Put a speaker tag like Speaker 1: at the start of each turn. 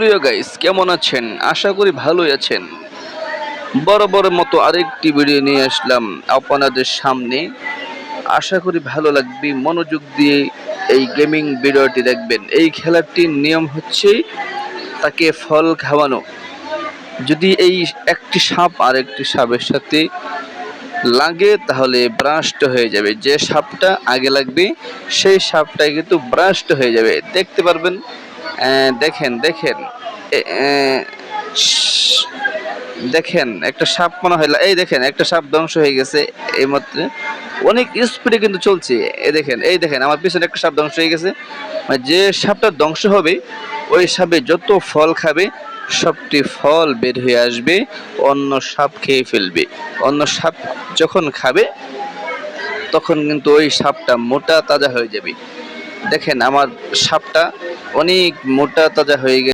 Speaker 1: সুপ্রিয় গাইস, কেমন আছেন? আশা করি ভালোই আছেন। বরাবরের মতো আরেকটি ভিডিও নিয়ে আসলাম আপনাদের সামনে। আশা করি ভালো লাগবে। মনোযোগ দিয়ে এই গেমিং ভিডিওটি দেখবেন। এই খেলাটির নিয়ম হচ্ছে তাকে ফল খাওয়ানো। যদি এই একটি সাপ আর একটি সাপের সাথে লাগে তাহলে ব্রাস্ট হয়ে যাবে। যে সাপটা আগে লাগবে সেই সাপটাই কিন্তু ব্রাস্ট হয়ে যাবে। দেখতে পারবেন। দেখেন দেখেন এ- এ, শ- দেখেন একটা সাপ মনে হয়, এই দেখেন একটা সাপ ধ্বংস হয়ে গেছে এই মাত্র। অনেক স্পিডে কিন্তু চলছে। এই দেখেন আমার পিছনে একটা সাপ ধ্বংস হয়ে গেছে। মানে যে সাপটা ধ্বংস হবে ওই সাপে যত ফল খাবে সবটি ফল বের হয়ে আসবে, অন্য সাপ খেয়ে ফেলবে। অন্য সাপ যখন খাবে তখন কিন্তু ওই সাপটা মোটা তাজা হয়ে যাবে। দেখেন আমার সাপটা অনেক মোটা তাজা হয়ে গেছে।